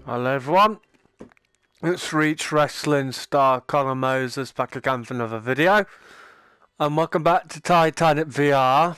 Hello everyone, it's Reach Wrestling star Connor Moses back again for another video, and welcome back to Titanic VR.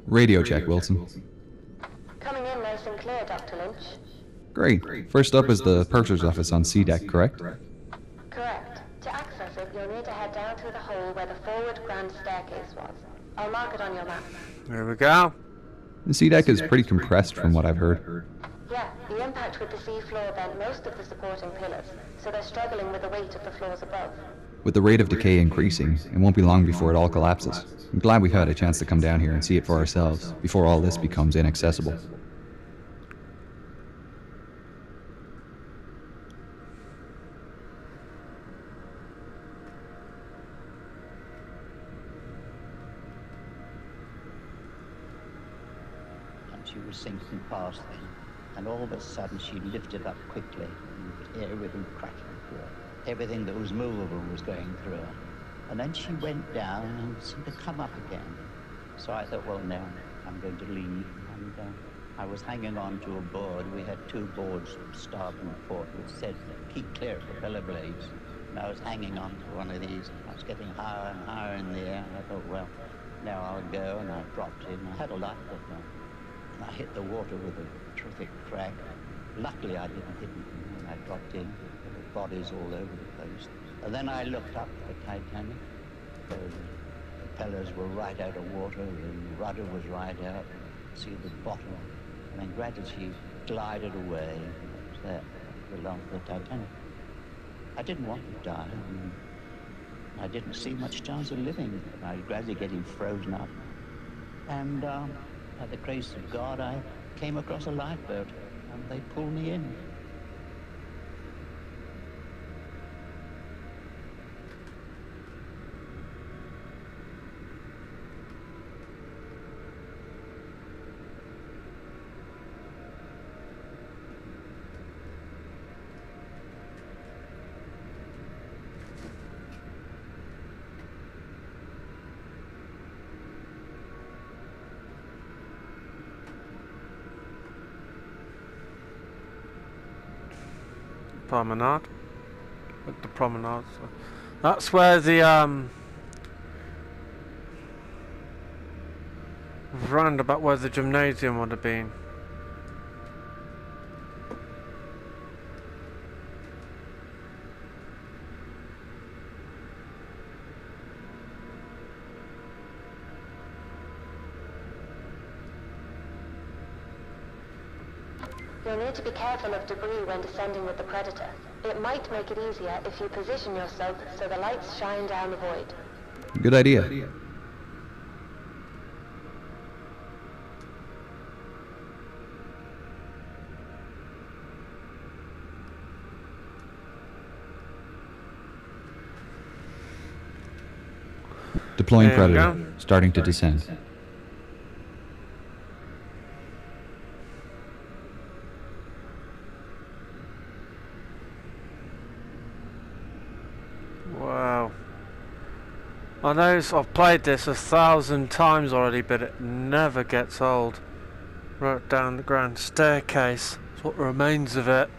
Radio check, Wilson. Coming in nice and clear, Dr. Lynch. Great. First up is the purser's office on C deck, correct? Correct. To access it, you'll need to head down through the hole where the forward grand staircase was. I'll mark it on your map. There we go. The C deck is pretty compressed from what I've heard. Yeah, the impact with the sea floor bent most of the supporting pillars, so they're struggling with the weight of the floors above. With the rate of decay increasing, it won't be long before it all collapses. I'm glad we had a chance to come down here and see it for ourselves, before all this becomes inaccessible. And she was sinking past then, and all of a sudden she lifted up quickly, and you could hear everything cracking through her. Everything that was movable was going through her. And then she went down and seemed to come up again. So I thought, well, no, I'm going to leave. And I was hanging on to a board. We had two boards, starboard and port, which said, keep clear of propeller blades. And I was hanging on to one of these. I was getting higher and higher in the air. And I thought, well, now I'll go. And I dropped in. I had a life jacket and I hit the water with a terrific crack. Luckily, I didn't hit anything when I dropped in. There were bodies all over the place. And then I looked up at the Titanic. The propellers were right out of water, the rudder was right out. See the bottom. And then gradually she glided away. It was there, belonged to the Titanic. I didn't want to die. I didn't see much chance of living. I was gradually getting frozen up. And by the grace of God, I came across a lifeboat, and they pulled me in. Promenade. With the promenade. So that's where the roundabout where the gymnasium would have been. You'll need to be careful of debris when descending with the Predator. It might make it easier if you position yourself so the lights shine down the void. Good idea. Deploying Predator, starting to descend. Wow. I know I've played this 1,000 times already, but it never gets old. Right down the grand staircase. That's what remains of it.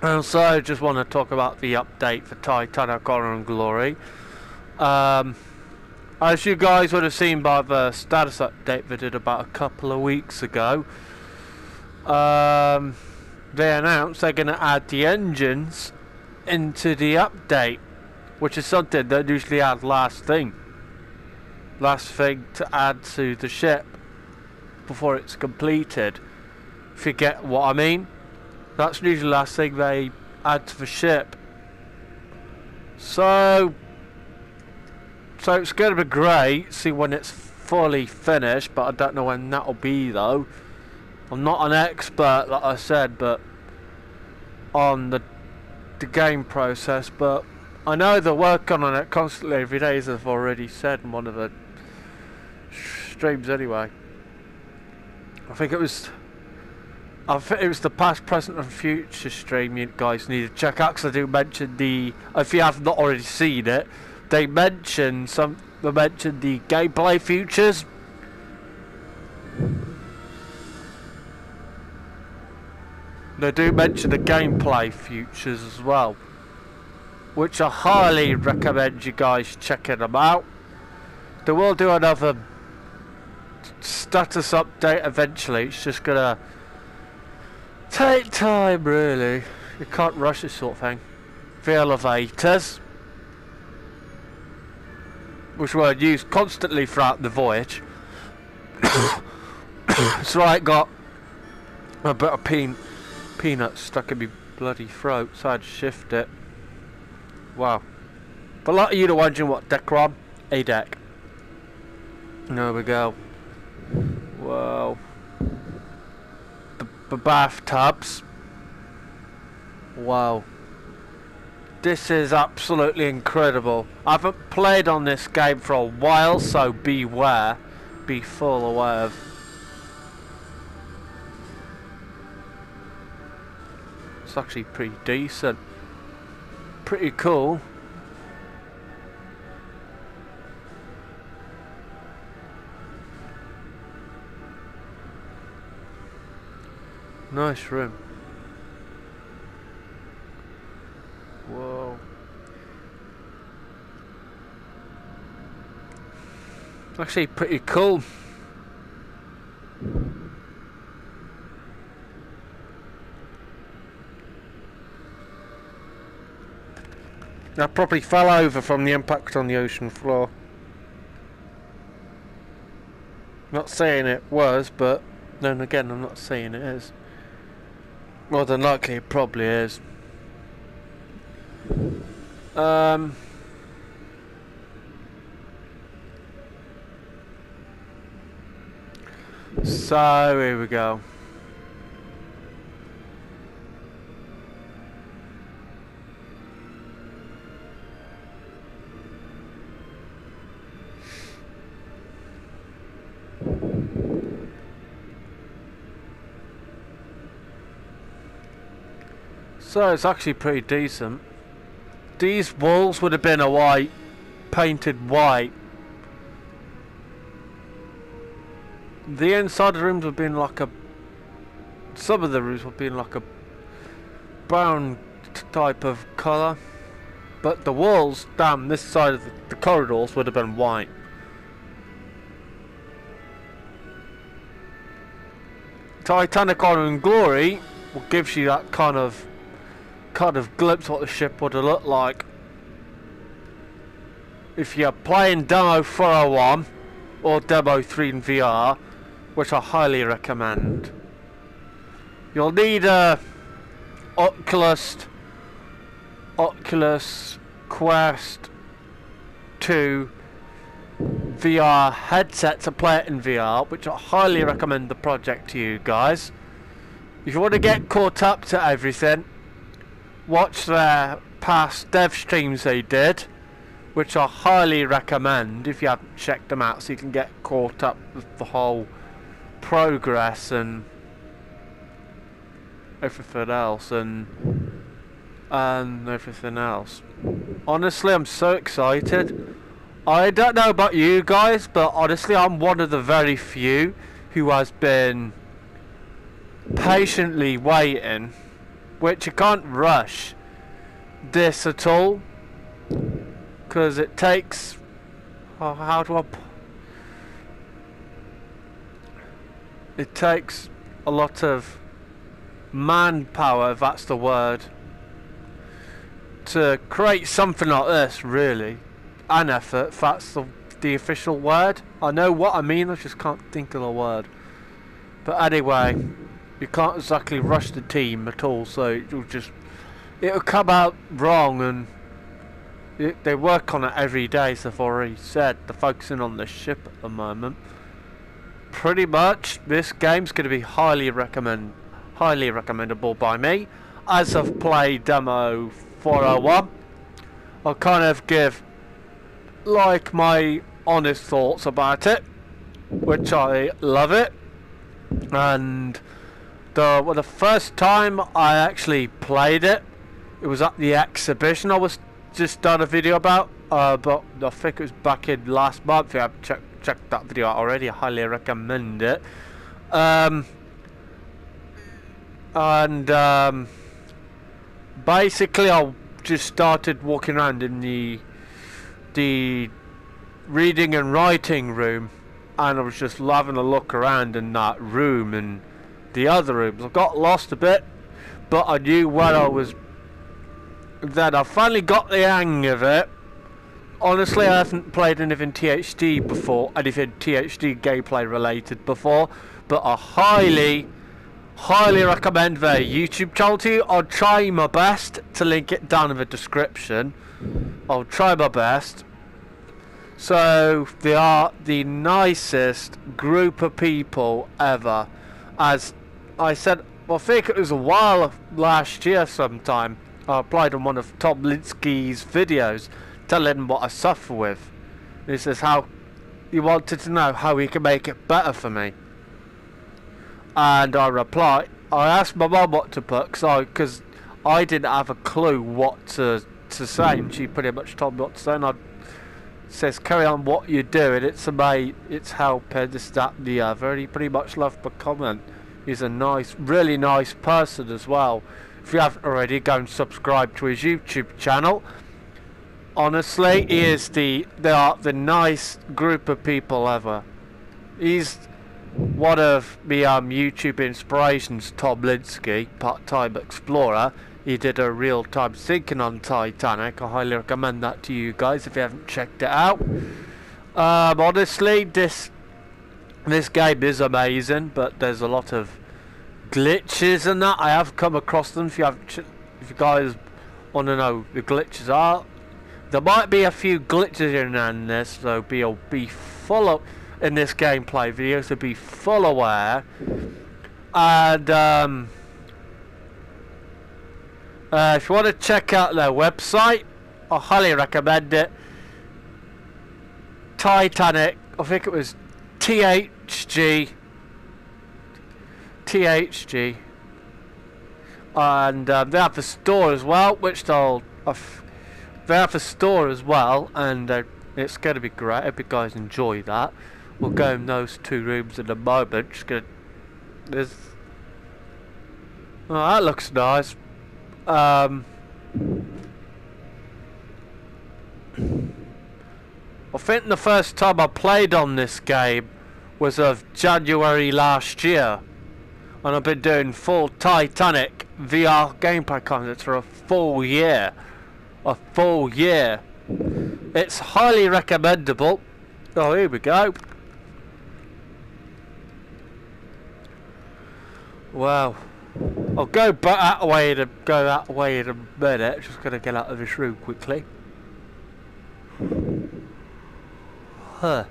And also, just want to talk about the update for Titanic Honor and Glory. As you guys would have seen by the status update we did about a couple of weeks ago, they announced they're going to add the engines into the update, which is something they usually add last thing to add to the ship before it's completed, if you get what I mean. That's usually the last thing they add to the ship. So So it's going to be great, see when it's fully finished, but I don't know when that'll be though. I'm not an expert, like I said, but on the game process, but I know they're working on it constantly every day, as I've already said in one of the streams anyway. I think it was the past, present and future stream you guys need to check out, because I do mention the, if you have not already seen it, they mention the gameplay features. They do mention the gameplay features as well, which I highly recommend you guys checking them out. They will do another status update eventually. It's just gonna take time, really. You can't rush this sort of thing. The elevators, which were used constantly throughout the voyage. So I got a bit of peanut stuck in my bloody throat, so I had to shift it. Wow. For a lot of you are wondering what deck we're on, A deck. There we go. Wow. The bathtubs. Wow. This is absolutely incredible. I haven't played on this game for a while, so beware. Be full aware of. It's actually pretty decent. Pretty cool. Nice room. Whoa. Actually pretty cool. I probably fell over from the impact on the ocean floor. Not saying it was, but then again I'm not saying it is. More than likely it probably is. So here we go. So it's actually pretty decent. These walls would have been painted white. The inside of the rooms would have been like some of the rooms would have been like a brown type of colour. But the walls down this side of the corridors would have been white. Titanic Honor and Glory will give you that kind of glimpse what the ship would have looked like. If you're playing Demo 401 or Demo 3 in VR, which I highly recommend, you'll need a Oculus Quest 2 VR headset to play it in VR, which I highly recommend the project to you guys. If you want to get caught up to everything, watch their past dev streams they did, which I highly recommend if you haven't checked them out, so you can get caught up with the whole progress and everything else and everything else. Honestly, I'm so excited. I don't know about you guys, but honestly I'm one of the very few who has been patiently waiting, which you can't rush this at all, because it takes, it takes a lot of manpower, if that's the word, to create something like this, really, and effort, if that's the official word. I know what I mean, I just can't think of the word. But anyway, you can't exactly rush the team at all, so it'll come out wrong, and They work on it every day, so I've already said. They're focusing on the ship at the moment. Pretty much, this game's going to be highly recommendable by me. As I've played demo 401, I'll kind of give like my honest thoughts about it, which I love it. And the first time I actually played it, it was at the exhibition I was just done a video about, but I think it was back in last month. If you haven't checked that video out already, I highly recommend it. Basically I just started walking around in the reading and writing room, and I was just having a look around in that room and the other rooms. I got lost a bit, but I knew where I was. Then I finally got the hang of it. Honestly, I haven't played anything THD before, anything THD gameplay related before, but I highly recommend their YouTube channel to you. I'll try my best to link it down in the description. I'll try my best. So they are the nicest group of people ever. As I said, I think it was a while last year sometime, I applied on one of Tom Linsky's videos, telling him what I suffer with. He says how he wanted to know how he could make it better for me. And I replied, I asked my mum what to put, because I didn't have a clue what to say, and she pretty much told me what to say, and I says, carry on what you're doing, it's amazing, it's helping, this, that and the other, and he pretty much loved my comment. He's a nice, really nice person as well. If you haven't already, go and subscribe to his YouTube channel. Honestly, they are the nice group of people ever. He's one of the YouTube inspirations, Tom Linsky, part-time explorer. He did a real-time thinking on Titanic. I highly recommend that to you guys if you haven't checked it out. Honestly, this game is amazing, but there's a lot of glitches and that. I have come across them. If you guys want to know the glitches are, there might be a few glitches in this, so be full of in this gameplay video, so be full aware. And if you want to check out their website, I highly recommend it. Titanic, I think it was THG, and they have the store as well, which they have the store as well, and it's going to be great. I hope you guys enjoy that. We'll go in those two rooms in a moment. Oh, that looks nice. I think the first time I played on this game was of January last year, and I've been doing full Titanic VR gameplay content for a full year. It's highly recommendable. Oh, here we go. Wow. I'll go that way in a minute. Just gonna get out of this room quickly. Huh.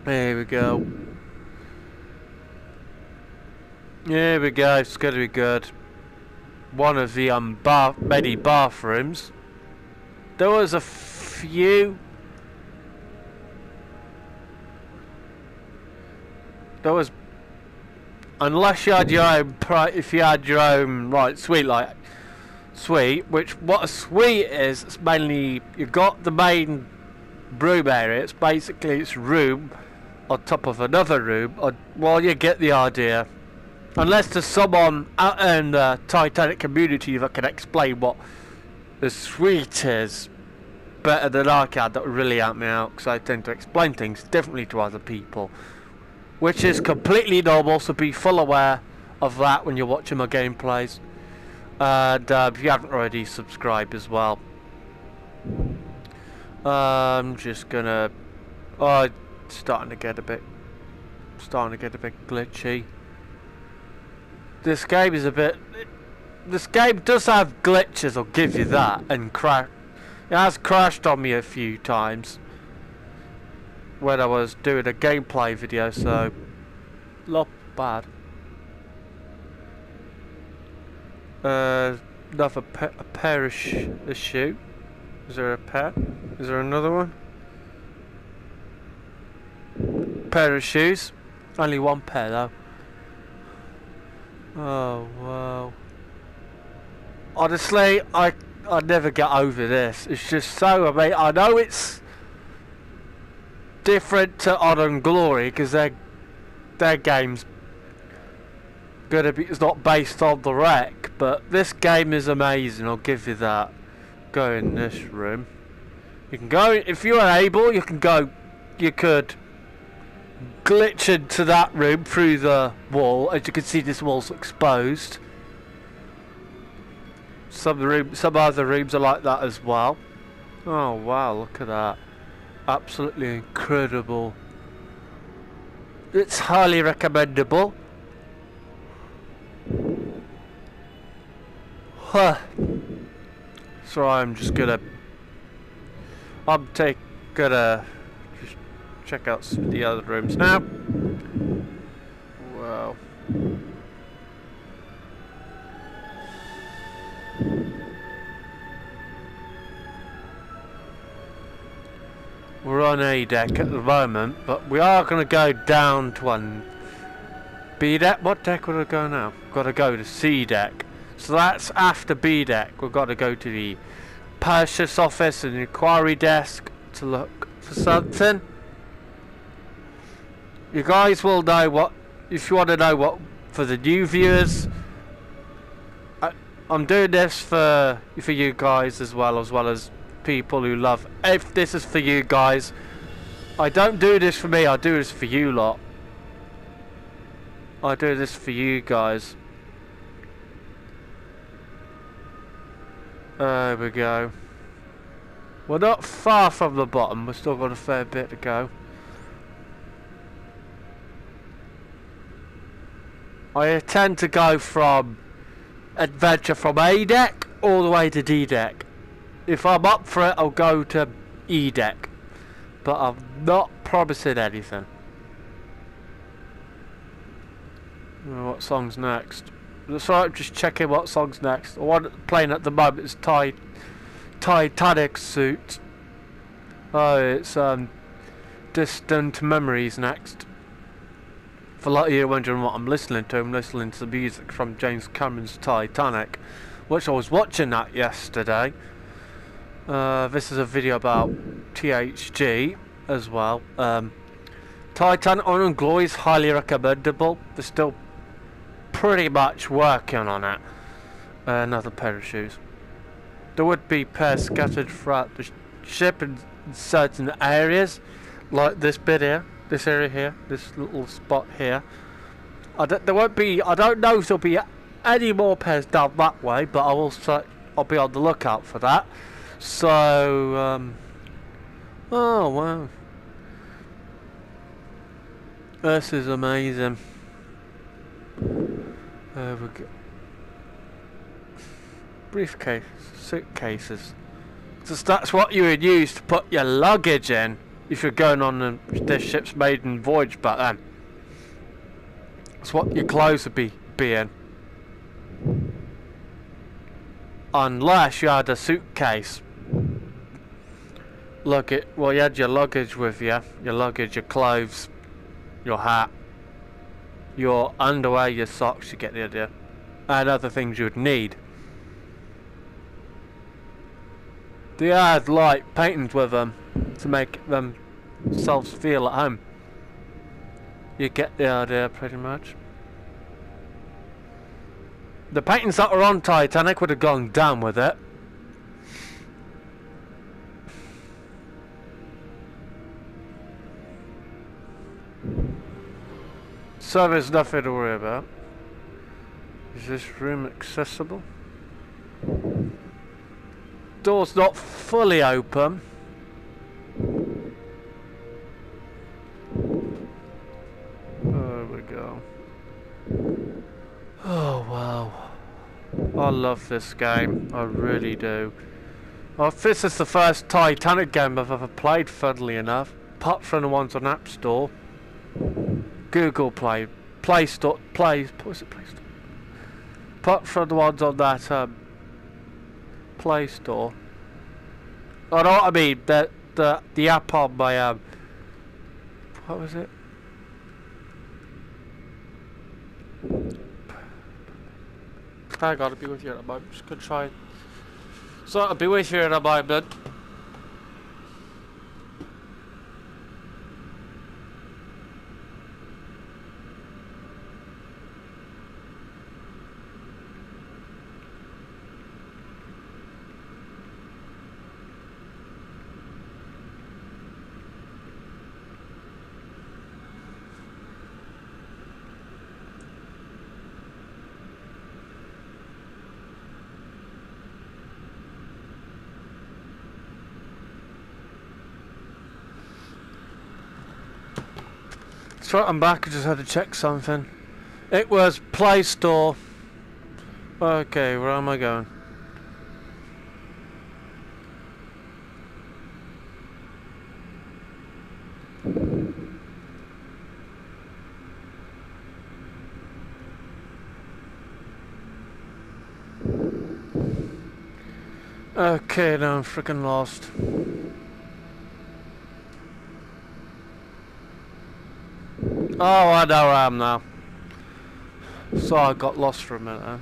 There we go. Here we go. It's gonna be good. One of the many bathrooms. There was a few. There was, unless you had your own, if you had your own suite, which what a suite is, it's mainly, you got the main room area. It's basically it's room on top of another room. Well, you get the idea. Unless there's someone out in the Titanic community that can explain what the suite is better than I can, that would really help me out, because I tend to explain things differently to other people, which is completely normal, so be full aware of that when you're watching my gameplays. And if you haven't already, subscribe as well. I'm just gonna... Oh, it's starting to get a bit glitchy. This game is a bit... this game does have glitches, I'll give you that, and it has crashed on me a few times when I was doing a gameplay video, so not bad. Another a pair of a shoe. Is there a pair? Is there another one? Pair of shoes. Only one pair though. Oh wow. Honestly, I never get over this. It's just so amazing. I know it's different to Honor and Glory because their game's gonna be, it's not based on the wreck, but this game is amazing. I'll give you that. Go in this room. You can go if you're able. You can go. You could glitch into that room through the wall. As you can see, this wall's exposed. Some other rooms are like that as well. Oh wow, look at that. Absolutely incredible. It's highly recommendable. Huh. So I'm just gonna just check out the other rooms now. Wow. We're on A deck at the moment, but we are going to go down to one B deck. What deck would I go now? Got to go to C deck. So that's after B deck. We've got to go to the purchase office and the inquiry desk to look for something. You guys will know what, if you want to know what, for the new viewers, I'm doing this for you guys as well as people who love. If this is for you guys, I don't do this for me, I do this for you lot. I do this for you guys. There we go. We're not far from the bottom, we've still got a fair bit to go. I tend to go from adventure from A deck all the way to D deck. If I'm up for it, I'll go to E deck, but I'm not promising anything. What song's next? So I'm just checking what song's next. The one playing at the moment is Titanic Suit. Oh, it's Distant Memories next. For a lot of you wondering what I'm listening to, I'm listening to the music from James Cameron's Titanic, which I was watching that yesterday. This is a video about THG as well. Titanic Honor and Glory is highly recommendable. They're still pretty much working on it. Another pair of shoes. There would be pairs scattered throughout the ship in certain areas, like this bit here, this area here, this little spot here. There won't be. I don't know if there'll be any more pairs down that way, but I'll be on the lookout for that. So, oh wow, this is amazing. There we go. Briefcase, suitcases. So that's what you would use to put your luggage in if you're going on this ship's maiden voyage back then. That's what your clothes would be in. Unless you had a suitcase. Well, you had your luggage with you. Your luggage, your clothes, your hat, your underwear, your socks, you get the idea. And other things you would need. They had light paintings with them to make themselves feel at home. You get the idea pretty much. The paintings that were on Titanic would have gone down with it. So there's nothing to worry about. Is this room accessible? Door's not fully open. There we go. Oh wow. I love this game. I really do. Well, this is the first Titanic game I've ever played, funnily enough. Apart from the ones on App Store. Google Play. Play Store. What was it? Play Store? Apart from the ones on that Play Store. I know what I mean. The app on my what was it? I gotta be with you in a moment. Just gonna try. So I'll be with you in a moment. So I'm back, I just had to check something. It was Play Store. Okay, where am I going? Okay, now I'm freaking lost. Oh, I know where I am now. So I got lost for a minute. Huh?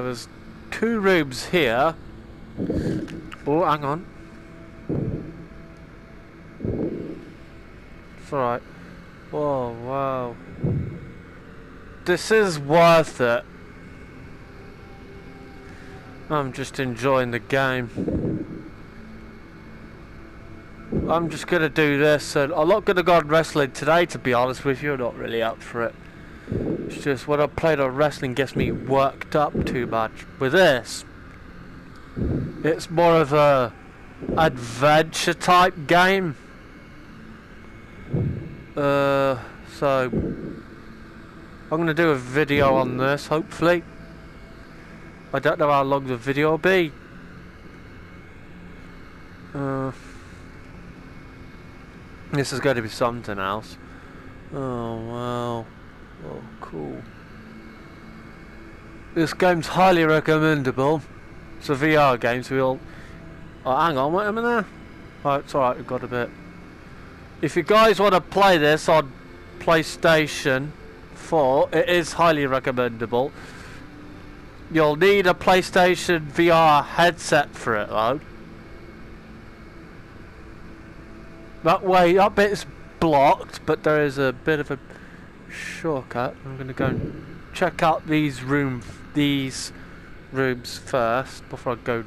There's 2 rooms here. Oh, hang on. It's alright. Whoa, wow. This is worth it. I'm just enjoying the game. I'm just gonna do this, and I'm not gonna go on wrestling today, to be honest with you. I'm not really up for it. It's just when I played on wrestling gets me worked up too much. With this, it's more of a adventure type game. So I'm gonna do a video on this, hopefully. I don't know how long the video will be. This is going to be something else. Oh wow. Oh cool. This game's highly recommendable. It's a VR game, so we'll... Oh, hang on, wait a minute. Oh, it's alright, we've got a bit. If you guys want to play this on PlayStation 4, it is highly recommendable. You'll need a PlayStation VR headset for it though. That way, that bit's blocked, but there is a bit of a shortcut. I'm gonna go and check out these rooms first before I go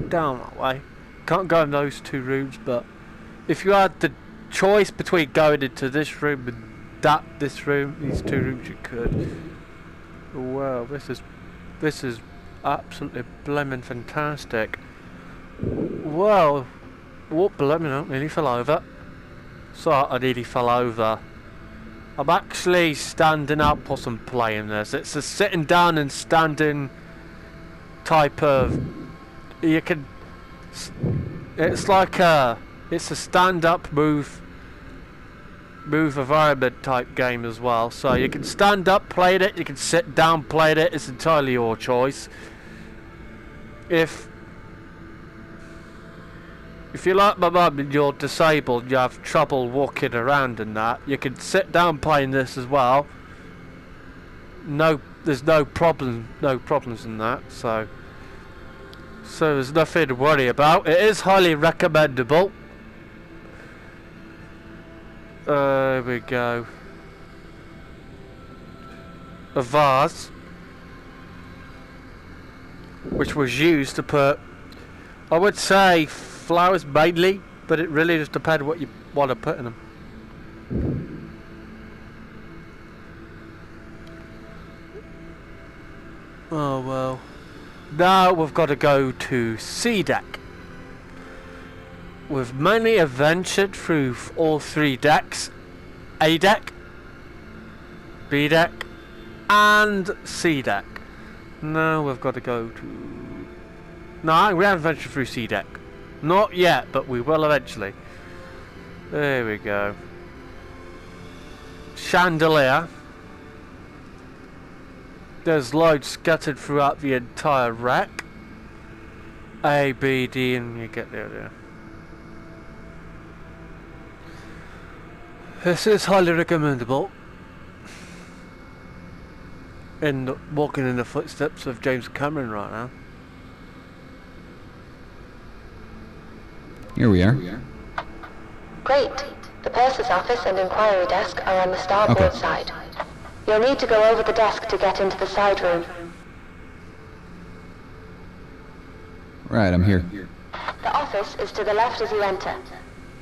down that way. Can't go in those 2 rooms, but if you had the choice between going into this room and this room, these 2 rooms, you could. Wow, this is absolutely blimmin' fantastic. Wow. Whoop, let me know, nearly fell over. So I nearly fell over. I'm actually standing up whilst I'm playing this. It's a sitting down and standing type of... You can... It's like a... It's a stand-up move environment type game as well. So you can stand up, play it. You can sit down, play it. It's entirely your choice. If you're like my mum and you're disabled, you have trouble walking around and that, you can sit down playing this as well. No, there's no problems in that. So there's nothing to worry about. It is highly recommendable. There we go. A vase, which was used to put, I would say, flowers mainly, but it really just depends what you want to put in them. Oh well. Now we've got to go to C deck. We've mainly adventured through all 3 decks. A deck, B deck and C deck. Now we've got to go to... No, we haven't ventured through C deck. Not yet, but we will eventually. There we go. Chandelier. There's loads scattered throughout the entire rack. A, B, D, and you get there. This is highly recommendable. In walking in the footsteps of James Cameron right now. Here we are. Great. The purser's office and inquiry desk are on the starboard side. You'll need to go over the desk to get into the side room. Right, I'm here. The office is to the left as you enter.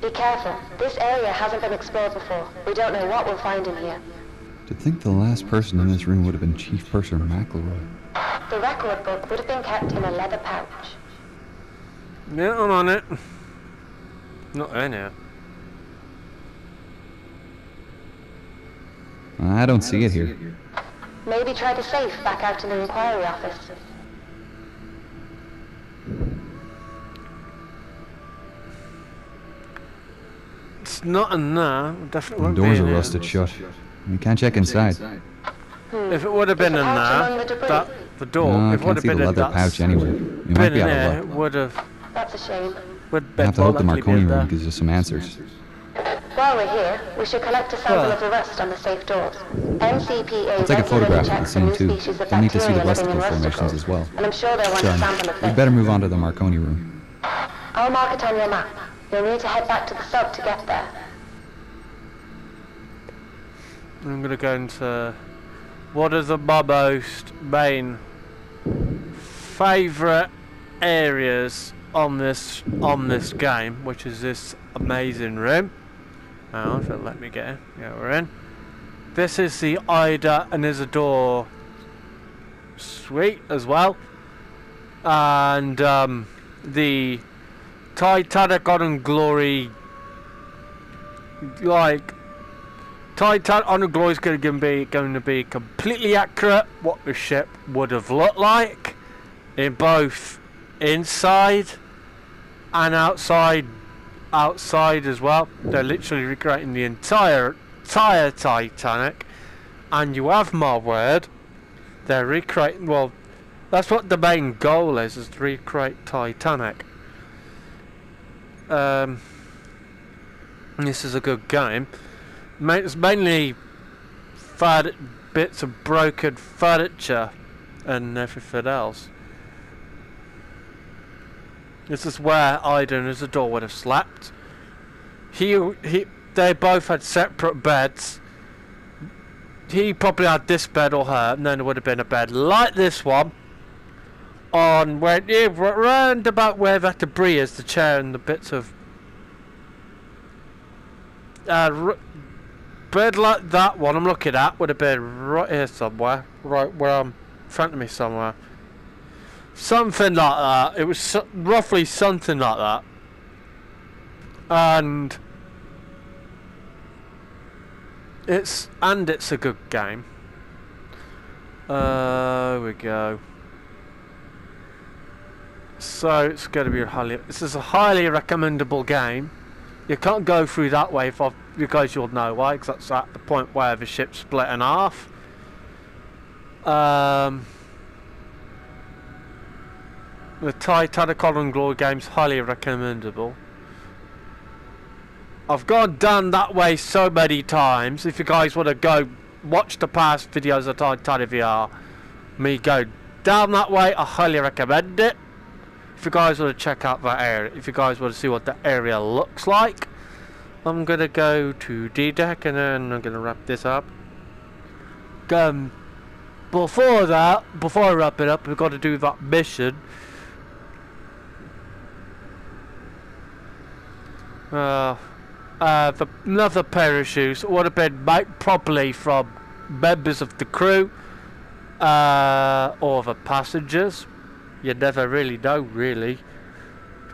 Be careful. This area hasn't been explored before. We don't know what we'll find in here. To think the last person in this room would have been Chief Purser McElroy. The record book would have been kept in a leather pouch. Yeah, I'm on it. Not in here. I don't see it here. Maybe try the safe back out in the inquiry office. It's not in there. Definitely The won't be doors in are here. rusted shut. We can't check inside. If it would have been in there, the door, No, I if it would can't have see the been in leather that, pouch anywhere. We might been be in out there, of it luck. would have. That's a shame. I have to hope the Marconi room gives us some answers. While we're here, we should collect a sample of the rust on the safe doors. NCPA I'll take a photograph of the checks scene new too. species of We'll need to see the bacteria living rusticle in formations rusticles. as well. And I'm sure they'll want a sample of We'd this. better move on to the Marconi room. I'll mark it on your map. You'll need to head back to the sub to get there. I'm gonna go into what are the most main favourite areas on this game, which is this amazing room. Oh, if it'll let me get in. Yeah, we're in. This is the Ida and Isidore suite as well, and the Titanic Honor and Glory, like. Titanic Honor and Glory is going to be completely accurate what the ship would have looked like in both inside and outside as well. They're literally recreating the entire Titanic, and you have my word, they're recreating. Well, that's what the main goal is to recreate Titanic. This is a good game. It's mainly bits of broken furniture and everything else. This is where Ida and Isidore would have slept. They both had separate beds. He probably had this bed or her, and then there would have been a bed like this one on where round about where that debris is, the chair and the bits of bed like that one I'm looking at would have been right here somewhere, right where I'm in front of me somewhere. Something like that. It was roughly something like that. And it's a good game. Here we go. So it's going to be this is a highly recommendable game. You can't go through that way, you guys you'll know why, because that's at the point where the ship's split in half. The Titanic Honor and Glory game's highly recommendable. I've gone down that way so many times. If you guys want to go watch the past videos of Titanic VR, me go down that way, I highly recommend it. If you guys want to check out that area, if you guys want to see what the area looks like, I'm going to go to D-Deck and then I'm going to wrap this up. Before I wrap it up, we've got to do that mission. Another pair of shoes would have been made probably from members of the crew or the passengers. You never really know, really.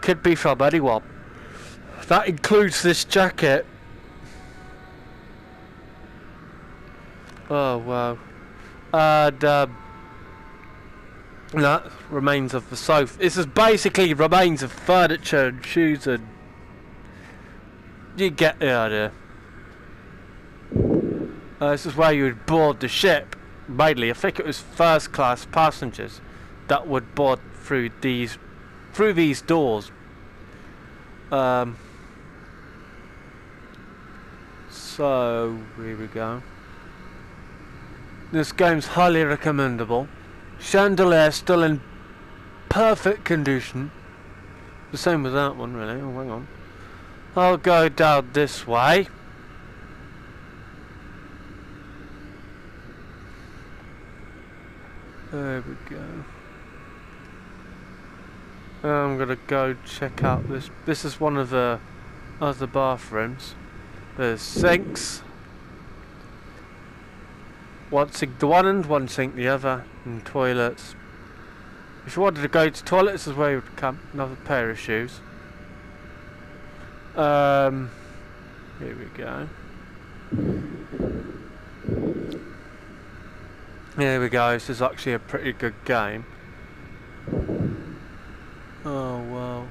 Could be from anyone. That includes this jacket. Oh wow. And no, remains of the sofa. This is basically remains of furniture and shoes, and you get the idea. This is where you would board the ship. Mainly, I think it was first class passengers that would board through these doors. So here we go. This game's highly recommendable. Chandelier still in perfect condition. The same with that one, really. Oh, hang on. I'll go down this way. There we go. I'm gonna go check out this. This is one of the other bathrooms. There's sinks. One sink the one end, one sink the other, and toilets. If you wanted to go to toilets, this is where you would come. Another pair of shoes. Here we go. Here we go. This is actually a pretty good game. Oh wow.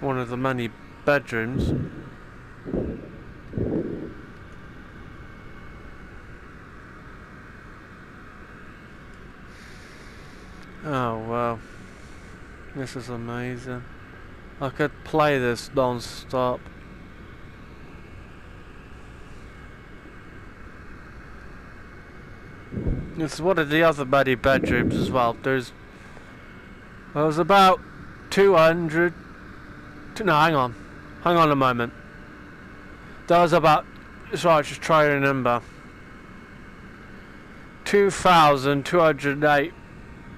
One of the many bedrooms. Oh wow, this is amazing. I could play this non-stop. This is one of the other many bedrooms as well. There's about 200. No, hang on a moment. There was about. Sorry, just trying to remember. 2,208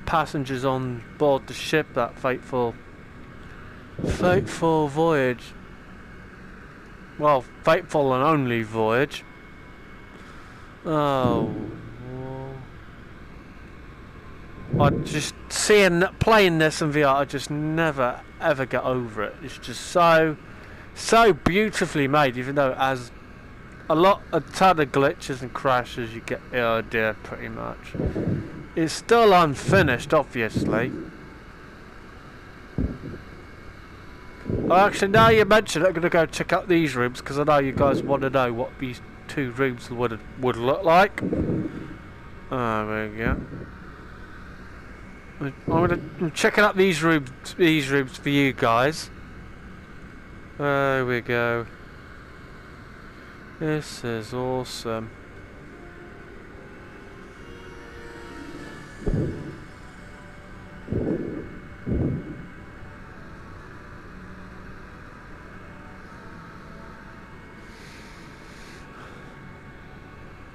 passengers on board the ship that fateful voyage. Well, fateful and only voyage. Oh, I just playing this in VR. I just never ever get over it. It's just so beautifully made, even though it has a ton of glitches and crashes. You get the idea, pretty much. It's still unfinished, obviously. Oh, actually, now you mention it, I'm gonna go check out these rooms because I know you guys want to know what these two rooms would look like. Oh, there we go. I'm checking out these rooms for you guys. There we go. This is awesome.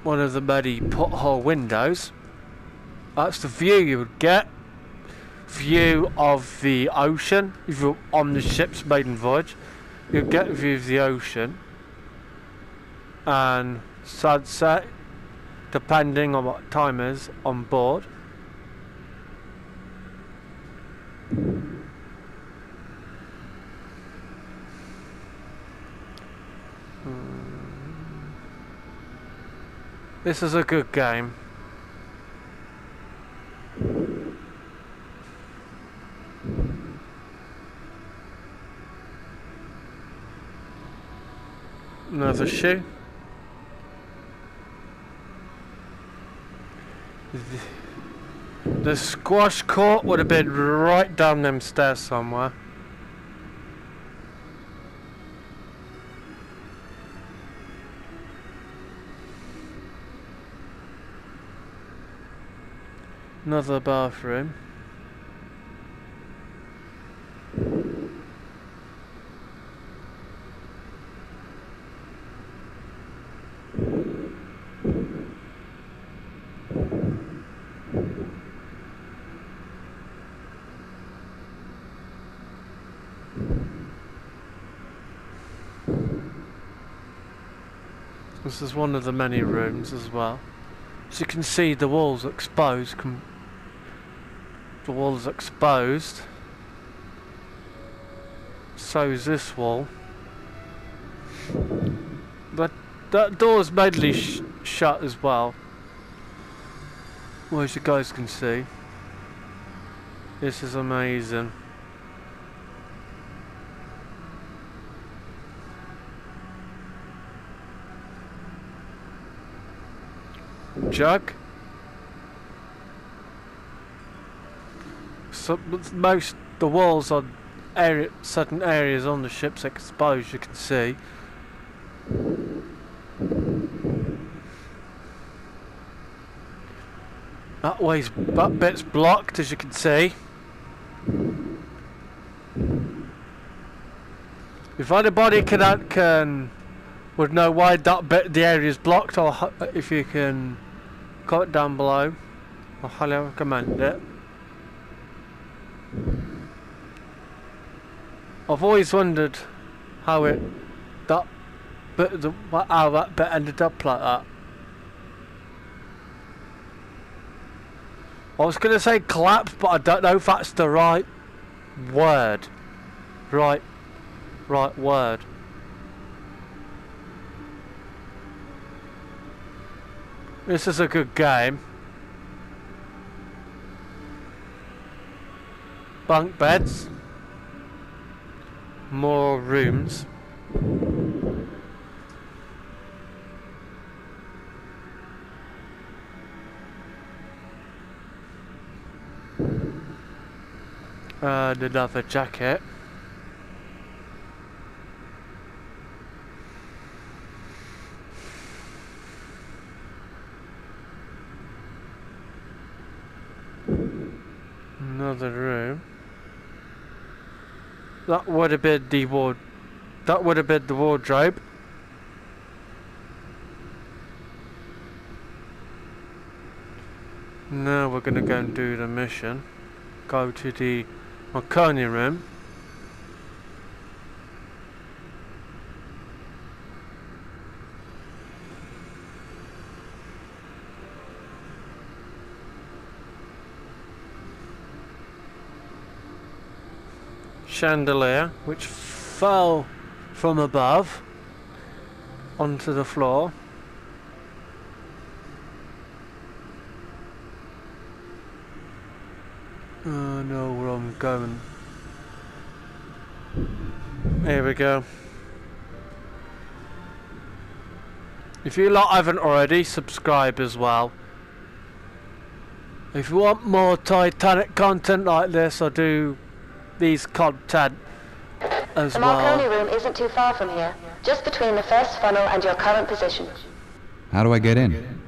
One of the many pothole windows. That's the view you would get. View of the ocean. If you're on the ship's maiden voyage, you'll get a view of the ocean and sunset, depending on what time is on board. This is a good game. Another shoe. The squash court would have been right down them stairs somewhere. Another bathroom. This is one of the many rooms as well. As you can see, the walls exposed. The wall's exposed. So is this wall. But that door's mainly shut as well. Well, as you guys can see. This is amazing. Jug. So most the walls on certain areas on the ship's exposed. You can see. That bit's blocked, as you can see. If anybody would know why that bit the area is blocked, or if you can comment down below, I highly recommend it. I've always wondered how that bit ended up like that. I was gonna say collapse, but I don't know if that's the right word. Right word. This is a good game. Bunk beds. More rooms. And another jacket. Another room. That would have been the wardrobe. Now we're gonna go and do the mission. Go to the Marconi room. Chandelier, which fell from above onto the floor. I know where I'm going. Here we go. If you lot haven't already, subscribe as well. If you want more Titanic content like this, I do these content as well. The Marconi room isn't too far from here, just between the first funnel and your current position. How do I get in?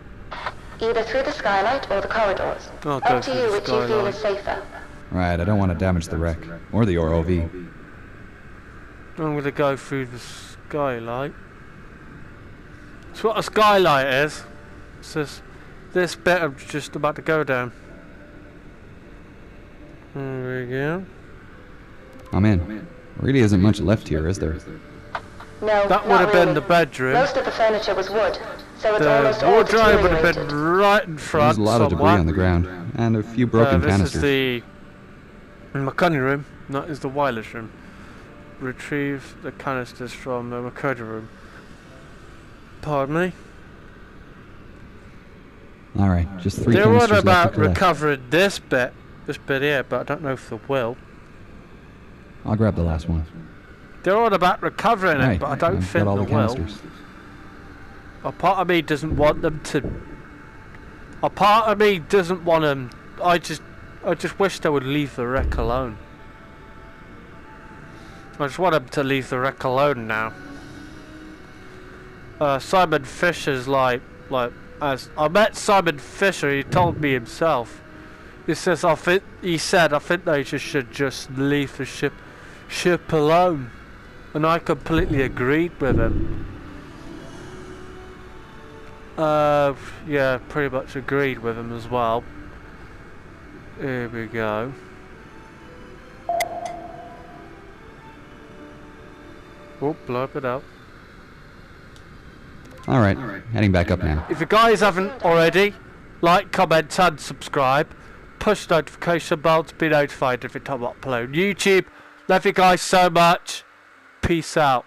Either through the skylight or the corridors. I'll go Up to through you the which you feel skylight. is safer. Right, I don't want to damage the wreck. Or the ROV. I'm going to go through the skylight. That's what a skylight is. It's this bit I'm just about to go down. There we go. I'm in. Really isn't much left here, is there? No, That would not have been really. the bedroom. Most of the furniture was wood, so it's The almost all wardrobe would have been deteriorated. right in front. There's a lot of debris somewhere. on the ground. And a few broken This canisters. is the Marconi room. That is the wireless room. Retrieve the canisters from the Marconi room. Pardon me. Alright, just 3 They're canisters on left about to collect. recovering this bit here, but I don't know if they will. I'll grab the last one. They're on about recovering it, Right, but I don't I've think got all they the will. canisters. A part of me doesn't want them to. A part of me doesn't want them. I just wish they would leave the wreck alone. I just want them to leave the wreck alone now. Simon Fisher's as I met Simon Fisher, he told me himself. He says I think they should just leave the ship alone, and I completely agreed with him. Yeah, pretty much agreed with him as well. Here we go. Oh, blurb it out. Alright, heading back up now. If you guys haven't already, like, comment and subscribe. Push notification bell to be notified every time I upload. YouTube, love you guys so much. Peace out.